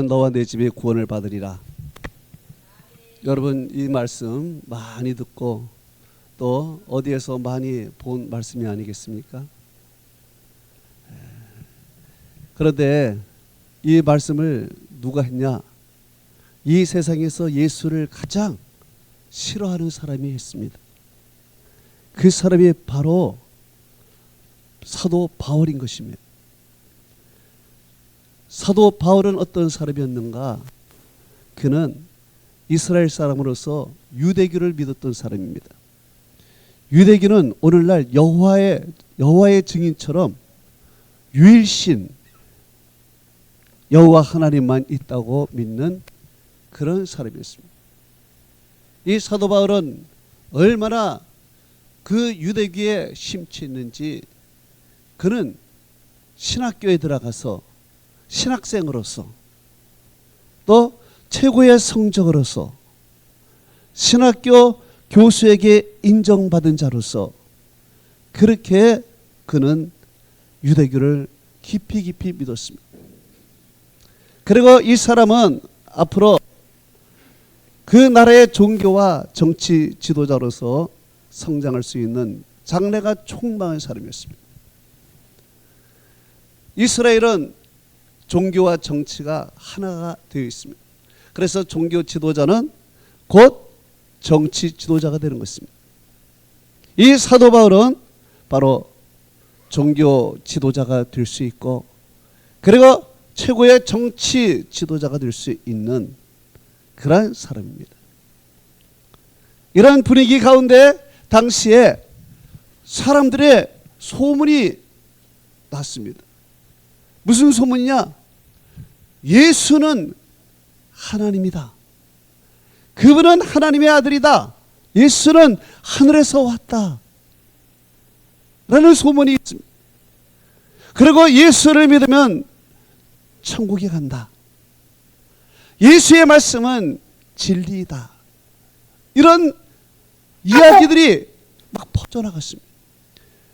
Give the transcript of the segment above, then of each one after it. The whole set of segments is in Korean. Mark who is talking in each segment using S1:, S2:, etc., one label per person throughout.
S1: 너와 내 집이 구원을 받으리라. 여러분, 이 말씀 많이 듣고 또 어디에서 많이 본 말씀이 아니겠습니까? 그런데 이 말씀을 누가 했냐? 이 세상에서 예수를 가장 싫어하는 사람이 했습니다. 그 사람이 바로 사도 바울인 것입니다. 사도 바울은 어떤 사람이었는가? 그는 이스라엘 사람으로서 유대교를 믿었던 사람입니다. 유대교는 오늘날 여호와의 증인처럼 유일신 여호와 하나님만 있다고 믿는 그런 사람이었습니다. 이 사도 바울은 얼마나 그 유대교에 심취했는지 그는 신학교에 들어가서 신학생으로서 또 최고의 성적으로서 신학교 교수에게 인정받은 자로서 그렇게 그는 유대교를 깊이 믿었습니다. 그리고 이 사람은 앞으로 그 나라의 종교와 정치 지도자로서 성장할 수 있는 장래가 촉망한 사람이었습니다. 이스라엘은 종교와 정치가 하나가 되어 있습니다. 그래서 종교 지도자는 곧 정치 지도자가 되는 것입니다. 이 사도 바울은 바로 종교 지도자가 될 수 있고 그리고 최고의 정치 지도자가 될 수 있는 그런 사람입니다. 이런 분위기 가운데 당시에 사람들의 소문이 났습니다. 무슨 소문이냐? 예수는 하나님이다. 그분은 하나님의 아들이다. 예수는 하늘에서 왔다. 라는 소문이 있습니다. 그리고 예수를 믿으면 천국에 간다. 예수의 말씀은 진리이다. 이런 이야기들이 막 퍼져나갔습니다.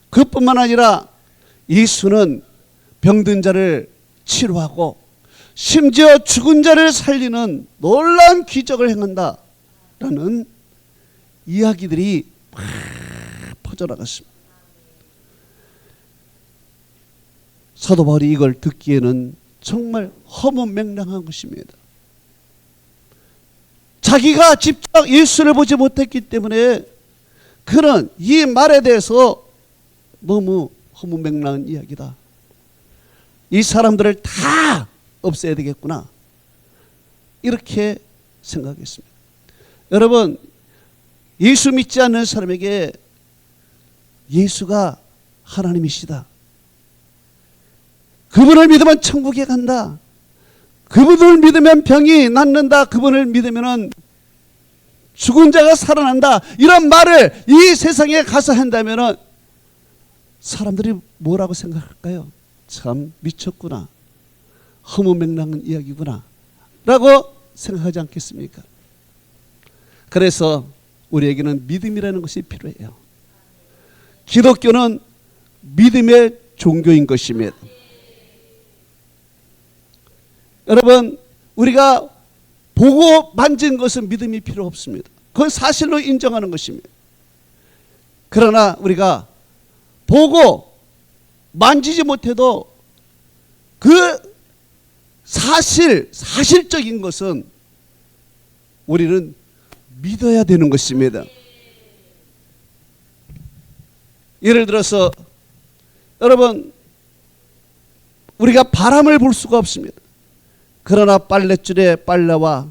S1: 그뿐만 아니라 예수는 병든 자를 치료하고 심지어 죽은 자를 살리는 놀라운 기적을 행한다라는 이야기들이 막 퍼져나갔습니다. 사도 바울이 이걸 듣기에는 정말 허무맹랑한 것입니다. 자기가 직접 예수를 보지 못했기 때문에 그는 이 말에 대해서 너무 허무맹랑한 이야기다. 이 사람들을 다 없애야 되겠구나. 이렇게 생각했습니다. 여러분, 예수 믿지 않는 사람에게 예수가 하나님이시다. 그분을 믿으면 천국에 간다. 그분을 믿으면 병이 낫는다. 그분을 믿으면 죽은 자가 살아난다. 이런 말을 이 세상에 가서 한다면 사람들이 뭐라고 생각할까요? 참 미쳤구나. 허무맹랑한 이야기구나. 라고 생각하지 않겠습니까? 그래서 우리에게는 믿음이라는 것이 필요해요. 기독교는 믿음의 종교인 것입니다. 여러분, 우리가 보고 만진 것은 믿음이 필요 없습니다. 그건 사실로 인정하는 것입니다. 그러나 우리가 보고 만지지 못해도 그 사실적인 것은 우리는 믿어야 되는 것입니다. 예를 들어서 여러분, 우리가 바람을 볼 수가 없습니다. 그러나 빨랫줄에 빨래와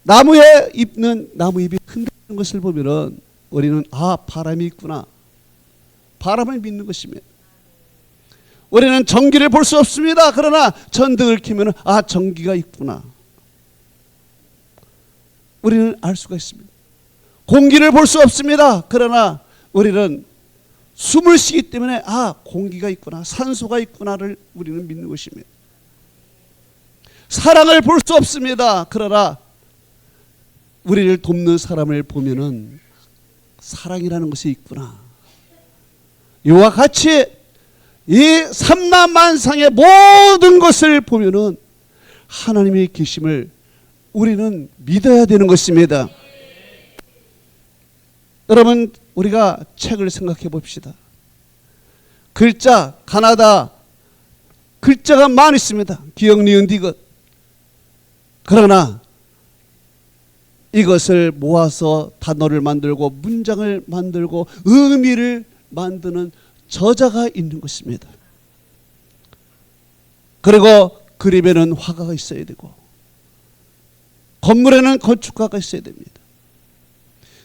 S1: 나무에 입는 나무잎이 흔들리는 것을 보면은 우리는 바람이 있구나. 바람을 믿는 것입니다. 우리는 전기를 볼 수 없습니다. 그러나 전등을 켜면 전기가 있구나. 우리는 알 수가 있습니다. 공기를 볼 수 없습니다. 그러나 우리는 숨을 쉬기 때문에 공기가 있구나. 산소가 있구나를 우리는 믿는 것입니다. 사랑을 볼 수 없습니다. 그러나 우리를 돕는 사람을 보면은 사랑이라는 것이 있구나. 이와 같이 이 삼라만상의 모든 것을 보면은 하나님의 계심을 우리는 믿어야 되는 것입니다. 여러분, 우리가 책을 생각해 봅시다. 글자, 가나다 글자가 많이 있습니다. 기역, 니은, 디귿. 그러나 이것을 모아서 단어를 만들고 문장을 만들고 의미를 만드는 저자가 있는 것입니다. 그리고 그림에는 화가가 있어야 되고 건물에는 건축가가 있어야 됩니다.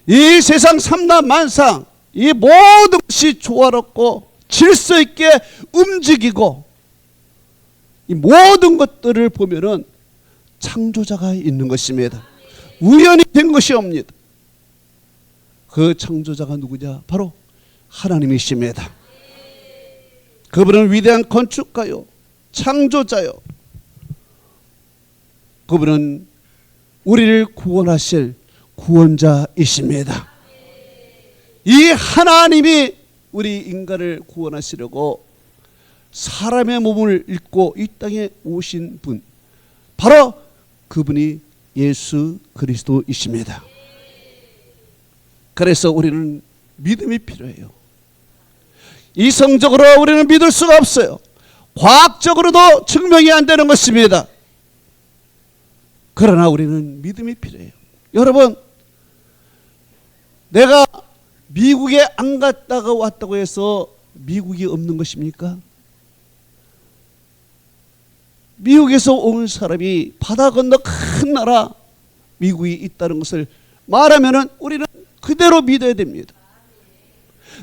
S1: 이 세상 삼라만상 이 모든 것이 조화롭고 질서 있게 움직이고 이 모든 것들을 보면은 창조자가 있는 것입니다. 우연히 된 것이 없습니다. 그 창조자가 누구냐? 바로 하나님이십니다. 그분은 위대한 건축가요, 창조자요. 그분은 우리를 구원하실 구원자이십니다. 이 하나님이 우리 인간을 구원하시려고 사람의 몸을 입고 이 땅에 오신 분, 바로 그분이 예수 그리스도이십니다. 그래서 우리는 믿음이 필요해요. 이성적으로 우리는 믿을 수가 없어요. 과학적으로도 증명이 안 되는 것입니다. 그러나 우리는 믿음이 필요해요. 여러분, 내가 미국에 안 갔다가 왔다고 해서 미국이 없는 것입니까? 미국에서 온 사람이 바다 건너 큰 나라 미국이 있다는 것을 말하면 우리는 그대로 믿어야 됩니다.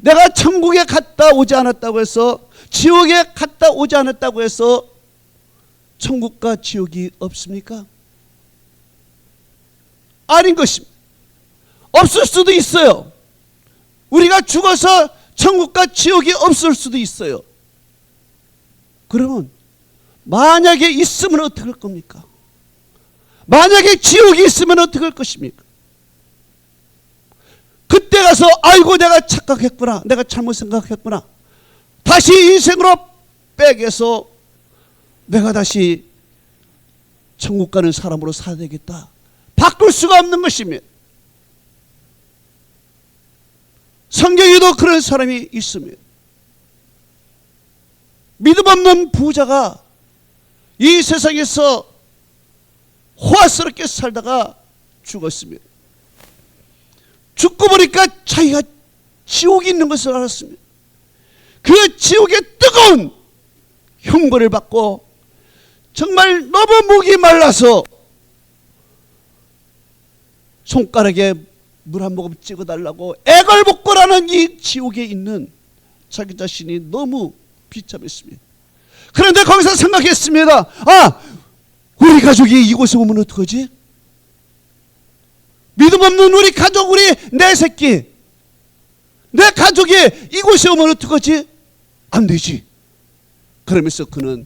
S1: 내가 천국에 갔다 오지 않았다고 해서, 지옥에 갔다 오지 않았다고 해서 천국과 지옥이 없습니까? 아닌 것입니다. 없을 수도 있어요. 우리가 죽어서 천국과 지옥이 없을 수도 있어요. 그러면 만약에 있으면 어떻게 할 겁니까? 만약에 지옥이 있으면 어떻게 할 것입니까? 그때 가서 아이고 내가 착각했구나, 내가 잘못 생각했구나, 다시 인생으로 빼개서 내가 다시 천국 가는 사람으로 살아야 되겠다, 바꿀 수가 없는 것입니다. 성경에도 그런 사람이 있습니다. 믿음 없는 부자가 이 세상에서 호화스럽게 살다가 죽었습니다. 죽고 보니까 자기가 지옥이 있는 것을 알았습니다. 그 지옥의 뜨거운 형벌을 받고 정말 너무 목이 말라서 손가락에 물 한 모금 찍어달라고 애걸복걸하는 이 지옥에 있는 자기 자신이 너무 비참했습니다. 그런데 거기서 생각했습니다. 아, 우리 가족이 이곳에 오면 어떡하지? 믿음 없는 우리 가족, 내 새끼, 내 가족이 이곳에 오면 어떡하지? 안 되지. 그러면서 그는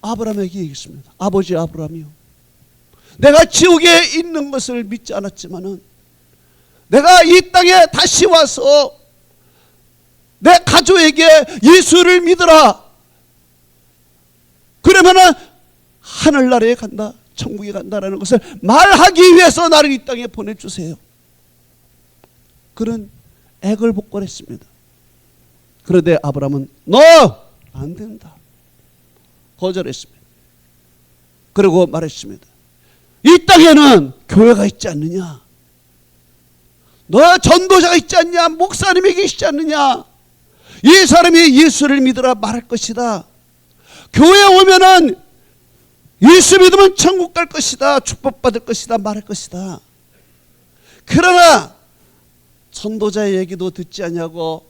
S1: 아브라함에게 얘기했습니다. 아버지 아브라함이요, 내가 지옥에 있는 것을 믿지 않았지만은 내가 이 땅에 다시 와서 내 가족에게 예수를 믿어라. 그러면은 하늘나라에 간다, 천국에 간다라는 것을 말하기 위해서 나를 이 땅에 보내주세요. 그는 애걸복걸했습니다. 그런데 아브라함은 너 안 된다, 거절했습니다. 그리고 말했습니다. 이 땅에는 교회가 있지 않느냐, 너 전도자가 있지 않냐, 목사님이 계시지 않느냐, 이 사람이 예수를 믿으라 말할 것이다. 교회에 오면은 예수 믿으면 천국 갈 것이다, 축복받을 것이다 말할 것이다. 그러나 전도자의 얘기도 듣지 않냐고,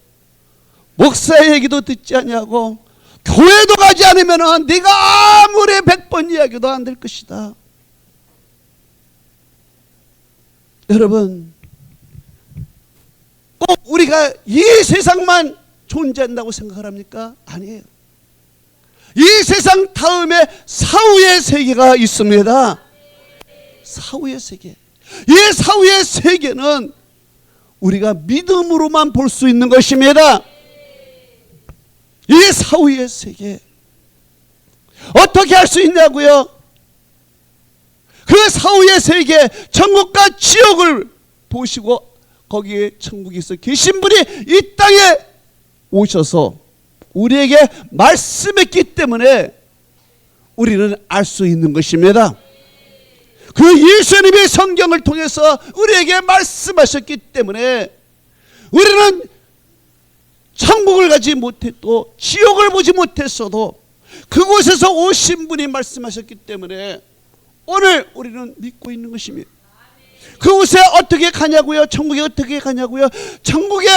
S1: 목사의 얘기도 듣지 않냐고, 교회도 가지 않으면은 네가 아무리 100번 이야기도 안 될 것이다. 여러분, 꼭 우리가 이 세상만 존재한다고 생각을 합니까? 아니에요. 이 세상 다음에 사후의 세계가 있습니다. 사후의 세계. 이 사후의 세계는 우리가 믿음으로만 볼 수 있는 것입니다. 이 사후의 세계, 어떻게 할 수 있냐고요? 그 사후의 세계 천국과 지옥을 보시고 거기에 천국에서 계신 분이 이 땅에 오셔서 우리에게 말씀했기 때문에 우리는 알 수 있는 것입니다. 그 예수님이 성경을 통해서 우리에게 말씀하셨기 때문에 우리는 천국을 가지 못해도 지옥을 보지 못했어도 그곳에서 오신 분이 말씀하셨기 때문에 오늘 우리는 믿고 있는 것입니다. 그곳에 어떻게 가냐고요? 천국에 어떻게 가냐고요? 천국에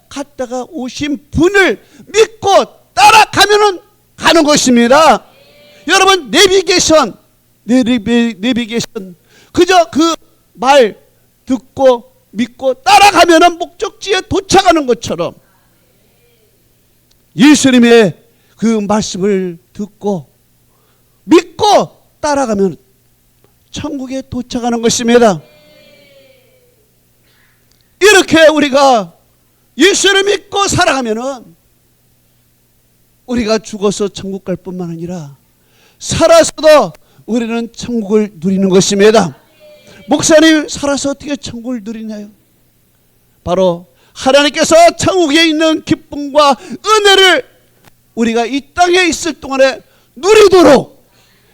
S1: 갔다가 오신 분을 믿고 따라가면은 가는 것입니다. 여러분 내비게이션 그저 그 말 듣고 믿고 따라가면은 목적지에 도착하는 것처럼 예수님의 그 말씀을 듣고 믿고 따라가면 천국에 도착하는 것입니다. 이렇게 우리가 예수를 믿고 살아가면은 우리가 죽어서 천국 갈 뿐만 아니라 살아서도 우리는 천국을 누리는 것입니다. 목사님, 살아서 어떻게 천국을 누리나요? 바로 하나님께서 천국에 있는 기쁨과 은혜를 우리가 이 땅에 있을 동안에 누리도록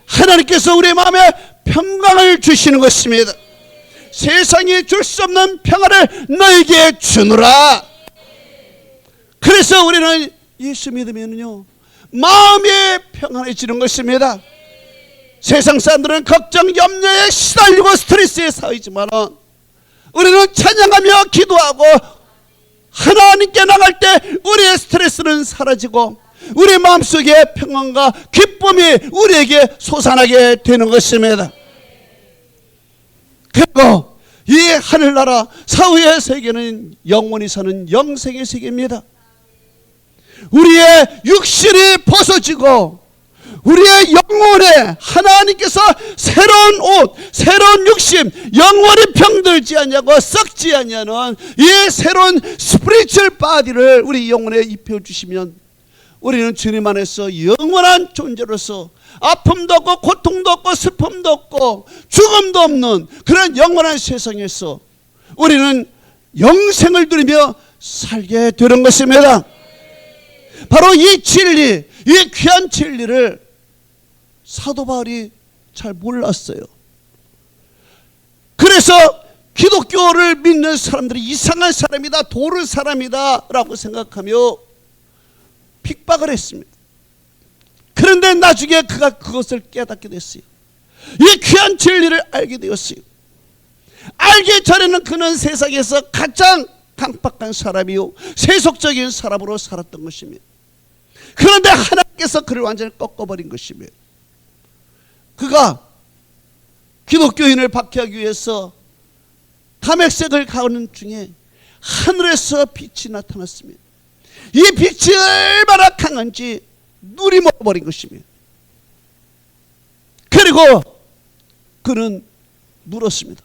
S1: 하나님께서 우리 마음에 평강을 주시는 것입니다. 세상이 줄 수 없는 평안을 너에게 주노라. 그래서 우리는 예수 믿으면요 마음이 평안해지는 것입니다. 세상 사람들은 걱정, 염려에 시달리고 스트레스에 쌓이지만 우리는 찬양하며 기도하고 하나님께 나갈 때 우리의 스트레스는 사라지고 우리 마음속에 평안과 기쁨이 우리에게 솟아나게 되는 것입니다. 그리고 이 하늘나라 사후의 세계는 영원히 사는 영생의 세계입니다. 우리의 육신이 벗어지고 우리의 영혼에 하나님께서 새로운 옷, 새로운 육신, 영원히 병들지 않냐고 썩지 않냐는 이 새로운 스피리추얼 바디를 우리 영혼에 입혀주시면 우리는 주님 안에서 영원한 존재로서 아픔도 없고 고통도 없고 슬픔도 없고 죽음도 없는 그런 영원한 세상에서 우리는 영생을 누리며 살게 되는 것입니다. 바로 이 진리, 이 귀한 진리를 사도 바울이 잘 몰랐어요. 그래서 기독교를 믿는 사람들이 이상한 사람이다, 도른 사람이다 라고 생각하며 핍박을 했습니다. 그런데 나중에 그가 그것을 깨닫게 됐어요. 이 귀한 진리를 알게 되었어요. 알기 전에는 그는 세상에서 가장 강팍한 사람이요 세속적인 사람으로 살았던 것입니다. 그런데 하나님께서 그를 완전히 꺾어버린 것입니다. 그가 기독교인을 박해하기 위해서 담액색을 가는 중에 하늘에서 빛이 나타났습니다. 이 빛이 얼마나 강한지 눈이 먹어버린 것입니다. 그리고 그는 물었습니다.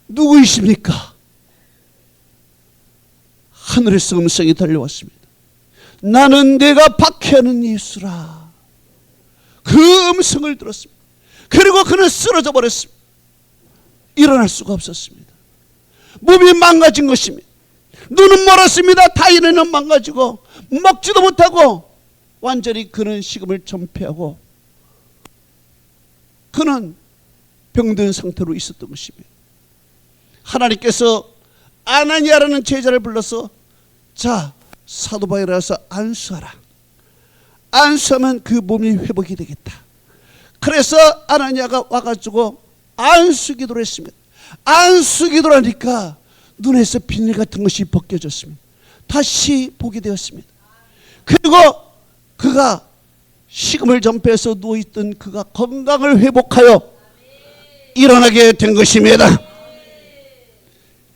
S1: 누구이십니까? 하늘에서 음성이 들려왔습니다. 나는 내가 박해하는 예수라. 그 음성을 들었습니다. 그리고 그는 쓰러져 버렸습니다. 일어날 수가 없었습니다. 몸이 망가진 것입니다. 눈은 멀었습니다. 다리는 망가지고 먹지도 못하고 완전히 그는 식음을 전폐하고 그는 병든 상태로 있었던 것입니다. 하나님께서 아나니아라는 제자를 불러서 자, 사도 바울이 와서 안수하라. 안수하면 그 몸이 회복이 되겠다. 그래서 아나니아가 와가지고 안수기도를 했습니다. 안수기도를 하니까 눈에서 비늘 같은 것이 벗겨졌습니다. 다시 보게 되었습니다. 그리고 그가 식음을 전폐해서 누워있던 그가 건강을 회복하여 일어나게 된 것입니다.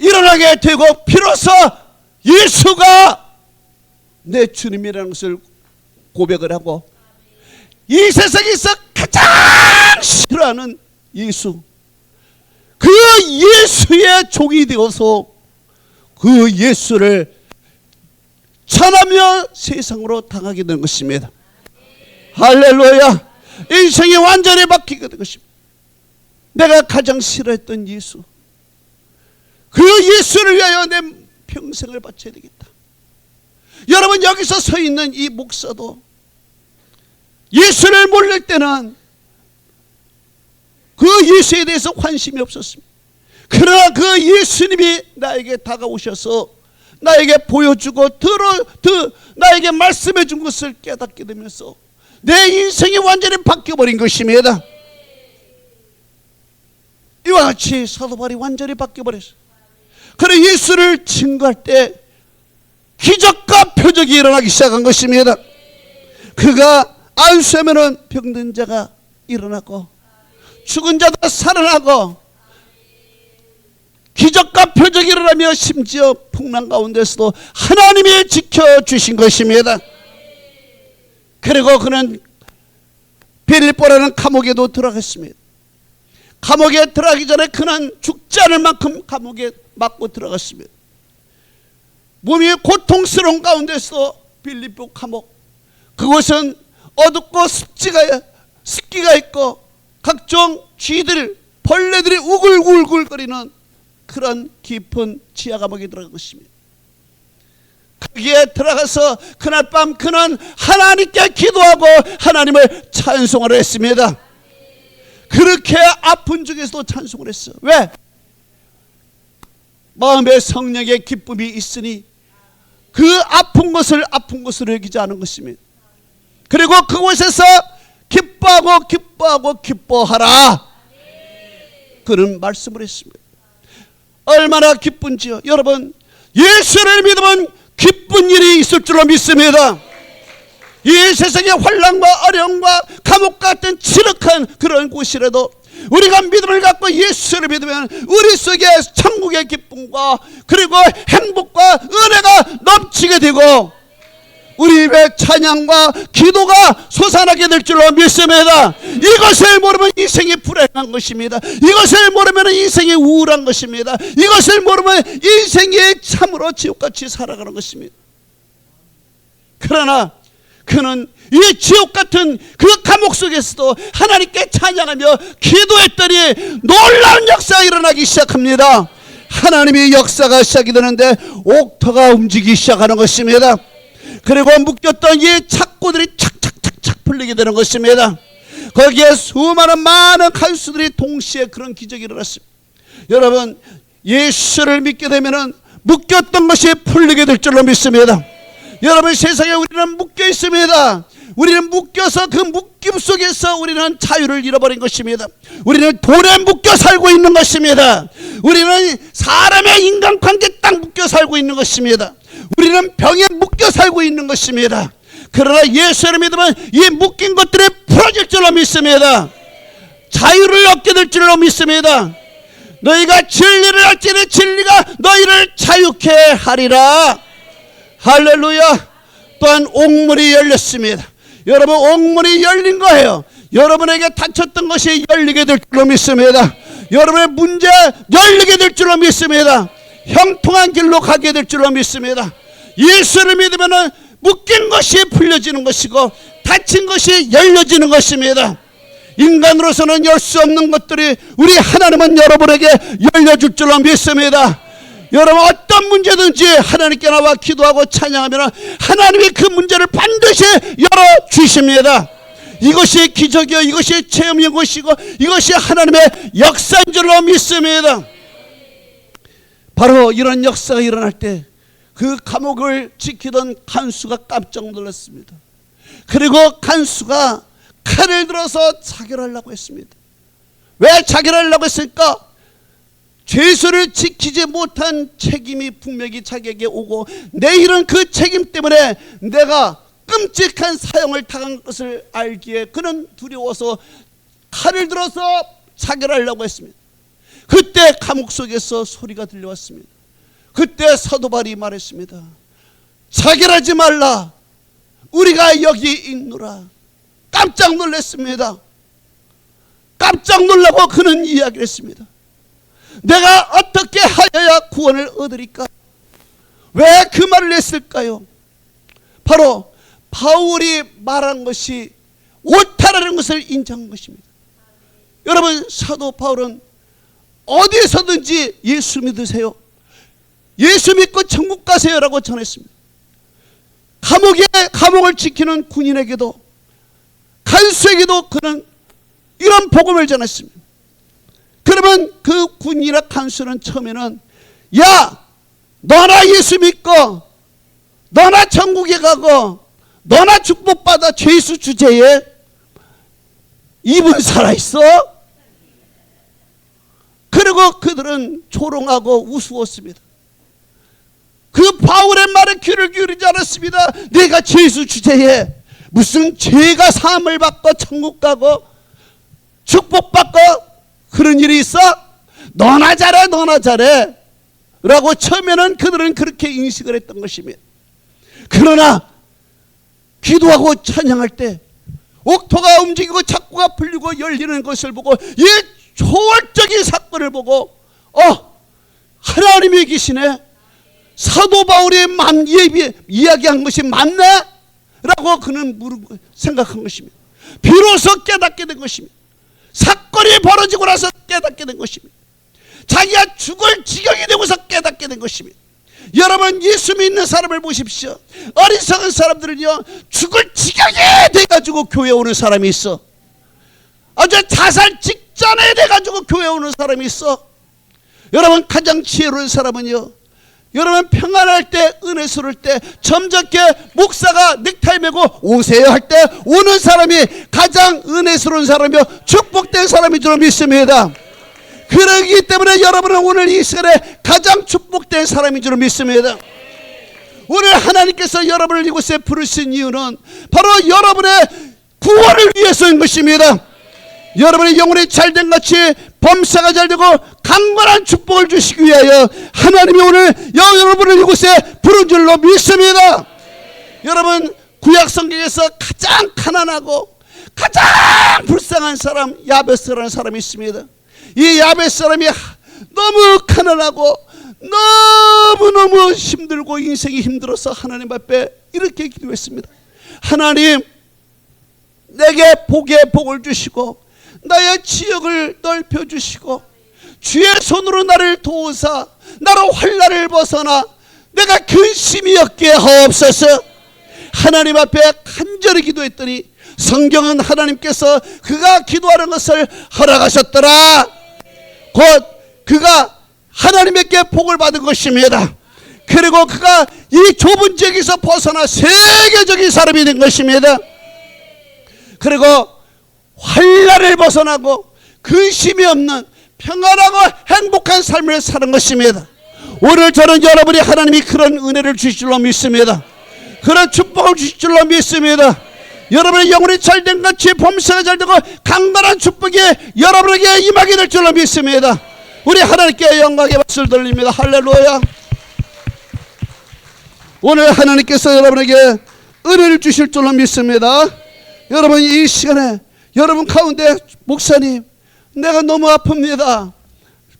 S1: 일어나게 되고 비로소 예수가 내 주님이라는 것을 고백을 하고 이 세상에서 가장 싫어하는 예수, 그 예수의 종이 되어서 그 예수를 전하며 세상으로 당하게 된 것입니다. 할렐루야. 인생이 완전히 바뀌게 된 것입니다. 내가 가장 싫어했던 예수, 그 예수를 위하여 내 평생을 바쳐야 되겠다. 여러분, 여기서 서 있는 이 목사도 예수를 모를 때는 그 예수에 대해서 관심이 없었습니다. 그러나 그 예수님이 나에게 다가오셔서 나에게 보여주고 나에게 말씀해 준 것을 깨닫게 되면서 내 인생이 완전히 바뀌어버린 것입니다. 이와 같이 사도 바울이 완전히 바뀌어버렸어요. 그래, 예수를 증거할 때 기적과 표적이 일어나기 시작한 것입니다. 그가 안수하면은 병든 자가 일어나고 죽은 자도 살아나고 기적과 표적이 일어나며 심지어 풍랑 가운데서도 하나님이 지켜주신 것입니다. 그리고 그는 빌립보라는 감옥에도 들어갔습니다. 감옥에 들어가기 전에 그는 죽지 않을 만큼 감옥에 맞고 들어갔습니다. 몸이 고통스러운 가운데서 빌립보 감옥, 그곳은 어둡고 습기가 있고 각종 쥐들, 벌레들이 우글우글거리는 그런 깊은 지하 감옥에 들어간 것입니다. 거기에 들어가서 그날 밤 그는 하나님께 기도하고 하나님을 찬송을 했습니다. 그렇게 아픈 중에서도 찬송을 했어. 왜? 마음에 성령의 기쁨이 있으니 그 아픈 것을 아픈 것으로 여기지 않은 것입니다. 그리고 그곳에서 기뻐하라, 그런 말씀을 했습니다. 얼마나 기쁜지요. 여러분, 예수를 믿으면 기쁜 일이 있을 줄로 믿습니다. 이 세상의 환난과 어려움과 감옥 같은 지력한 그런 곳이라도 우리가 믿음을 갖고 예수를 믿으면 우리 속에 천국의 기쁨과 그리고 행복과 은혜가 넘치게 되고 우리 입에 찬양과 기도가 솟아나게 될 줄로 믿습니다. 이것을 모르면 인생이 불행한 것입니다. 이것을 모르면 인생이 우울한 것입니다. 이것을 모르면 인생이 참으로 지옥같이 살아가는 것입니다. 그러나 그는 이 지옥같은 그 감옥 속에서도 하나님께 찬양하며 기도했더니 놀라운 역사가 일어나기 시작합니다. 하나님의 역사가 시작이 되는데 옥토가 움직이기 시작하는 것입니다. 그리고 묶였던 이 착고들이 착착착착 풀리게 되는 것입니다. 거기에 많은 간수들이 동시에 그런 기적이 일어났습니다. 여러분, 예수를 믿게 되면 묶였던 것이 풀리게 될 줄로 믿습니다. 여러분, 세상에 우리는 묶여 있습니다. 우리는 묶여서 그 묶임 속에서 우리는 자유를 잃어버린 것입니다. 우리는 돈에 묶여 살고 있는 것입니다. 우리는 사람의 인간관계에 딱 묶여 살고 있는 것입니다. 우리는 병에 묶여 살고 있는 것입니다. 그러나 예수를 믿으면 이 묶인 것들이 풀어질 줄로 믿습니다. 자유를 얻게 될 줄로 믿습니다. 너희가 진리를 알지니 진리가 너희를 자유케 하리라. 할렐루야. 또한 옥문이 열렸습니다. 여러분, 옥문이 열린 거예요. 여러분에게 닫혔던 것이 열리게 될 줄로 믿습니다. 여러분의 문제 열리게 될 줄로 믿습니다. 형통한 길로 가게 될 줄로 믿습니다. 예수를 믿으면 묶인 것이 풀려지는 것이고 닫힌 것이 열려지는 것입니다. 인간으로서는 열 수 없는 것들이 우리 하나님은 여러분에게 열려줄 줄로 믿습니다. 여러분, 어떤 문제든지 하나님께 나와 기도하고 찬양하면 하나님이 그 문제를 반드시 열어주십니다. 이것이 기적이요, 이것이 체험인 것이고 이것이 하나님의 역사인 줄로 믿습니다. 바로 이런 역사가 일어날 때 그 감옥을 지키던 간수가 깜짝 놀랐습니다. 그리고 간수가 칼을 들어서 자결하려고 했습니다. 왜 자결하려고 했을까? 죄수를 지키지 못한 책임이 분명히 자기에게 오고 내일은 그 책임 때문에 내가 끔찍한 사형을 당한 것을 알기에 그는 두려워서 칼을 들어서 자결하려고 했습니다. 그때 감옥 속에서 소리가 들려왔습니다. 그때 사도 바울이 말했습니다. 자결하지 말라, 우리가 여기 있노라. 깜짝 놀랐습니다. 깜짝 놀라고 그는 이야기를 했습니다. 내가 어떻게 하여야 구원을 얻으리까? 왜 그 말을 했을까요? 바로 바울이 말한 것이 자라는 것을 인정한 것입니다. 여러분, 사도 바울은 어디서든지 예수 믿으세요, 예수 믿고 천국 가세요라고 전했습니다. 감옥을 지키는 군인에게도, 간수에게도 그는 이런 복음을 전했습니다. 그러면 그 군인이나 간수는 처음에는, 야, 너나 예수 믿고 너나 천국에 가고 너나 축복받아 죄수 주제에 입은 살아있어? 그리고 그들은 조롱하고 우스웠습니다. 그 바울의 말에 귀를 기울이지 않았습니다. 내가 죄수 주제에 무슨 죄가 사함을 받고 천국 가고 축복받고 그런 일이 있어? 너나 잘해, 너나 잘해 라고 처음에는 그들은 그렇게 인식을 했던 것입니다. 그러나 기도하고 찬양할 때 옥토가 움직이고 창고가 풀리고 열리는 것을 보고, 이 초월적인 사건을 보고 하나님이 계시네, 사도 바울이 이야기한 것이 맞네? 라고 그는 생각한 것입니다. 비로소 깨닫게 된 것입니다. 사건이 벌어지고 나서 깨닫게 된 것입니다. 자기가 죽을 지경이 되고서 깨닫게 된 것입니다. 여러분, 예수 믿는 사람을 보십시오. 어리석은 사람들은요, 죽을 지경이 돼가지고 교회 오는 사람이 있어. 아주 자살 직전에 돼가지고 교회 오는 사람이 있어. 여러분, 가장 지혜로운 사람은요, 여러분 평안할 때, 은혜스러울 때, 점잖게 목사가 넥타이 메고 오세요 할 때 오는 사람이 가장 은혜스러운 사람이요, 축복된 사람인 줄 믿습니다. 그러기 때문에 여러분은 오늘 이 시간에 가장 축복된 사람인 줄 믿습니다. 오늘 하나님께서 여러분을 이곳에 부르신 이유는 바로 여러분의 구원을 위해서인 것입니다. 여러분의 영혼이 잘된 같이 범사가 잘되고 강건한 축복을 주시기 위하여 하나님이 오늘 여러분을 이곳에 부른 줄로 믿습니다. 여러분, 구약 성경에서 가장 가난하고 가장 불쌍한 사람, 야베스라는 사람이 있습니다. 이 야베스 사람이 너무 가난하고 너무너무 힘들고 인생이 힘들어서 하나님 앞에 이렇게 기도했습니다. 하나님, 내게 복의 복을 주시고 나의 지역을 넓혀주시고 주의 손으로 나를 도우사 나로 환난을 벗어나 내가 근심이 없게 하옵소서. 하나님 앞에 간절히 기도했더니 성경은 하나님께서 그가 기도하는 것을 허락하셨더라. 곧 그가 하나님께 복을 받은 것입니다. 그리고 그가 이 좁은 지역에서 벗어나 세계적인 사람이 된 것입니다. 그리고 환난을 벗어나고 근심이 없는 평안하고 행복한 삶을 사는 것입니다. 오늘 저는 여러분이 하나님이 그런 은혜를 주실 줄로 믿습니다. 그런 축복을 주실 줄로 믿습니다. 여러분의 영혼이 잘된 같이 범사가 잘되고 강건한 축복이 여러분에게 임하게 될 줄로 믿습니다. 우리 하나님께 영광의 박수를 돌립니다. 할렐루야. 오늘 하나님께서 여러분에게 은혜를 주실 줄로 믿습니다. 여러분, 이 시간에 여러분 가운데, 목사님 내가 너무 아픕니다,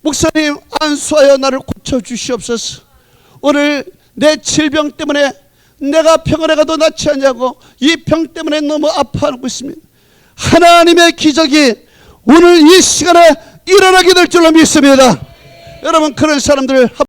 S1: 목사님 안수하여 나를 고쳐주시옵소서, 오늘 내 질병 때문에 내가 병원에 가도 낫지 않냐고 이 병 때문에 너무 아파하고 있습니다. 하나님의 기적이 오늘 이 시간에 일어나게 될 줄로 믿습니다. 여러분, 그런 사람들